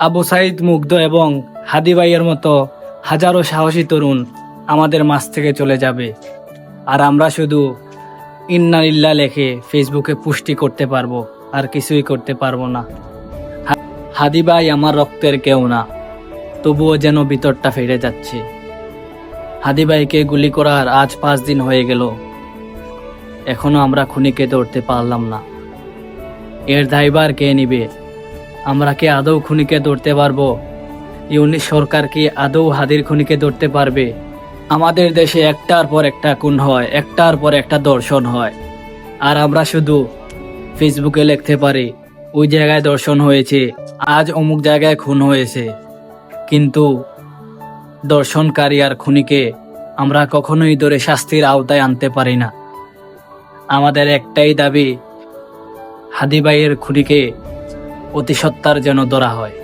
আবু সাইদ মুগ্ধ এবং হাদি ভাইয়ের মতো হাজারো সাহসী তরুণ আমাদের মাঝ থেকে চলে যাবে, আর আমরা শুধু ইন্না লিল্লাহ লেখে ফেসবুকে পুষ্টি করতে পারবো, আর কিছুই করতে পারবো না। হাদি ভাই আমার রক্তের কেউ না, তবুও যেন ভিতরটা ফেটে যাচ্ছে। হাদি ভাইকে গুলি করার আজ 5 দিন হয়ে গেল, এখনো আমরা খুনিকে ধরতে পারলাম না। এর দায়ভার কে নিবে? আমরা কি আদৌ খুনিকে ধরতে পারবো? ইউনিশ সরকার কি আদৌ হাদির খুনিকে ধরতে পারবে? আমাদের দেশে একটার পর একটা খুন হয়, একটার পর একটা ধর্ষণ হয়, আর আমরা শুধু ফেসবুকে লিখতে পারি ওই জায়গায় ধর্ষণ হয়েছে, আজ অমুক জায়গায় খুন হয়েছে। কিন্তু ধর্ষণকারী আর খুনিকে আমরা কখনোই ধরে শাস্তির আওতায় আনতে পারি না। আমাদের একটাই দাবি, হাদি ভাইয়ের খুনিকে অতি সত্বর যেন ধরা হয়।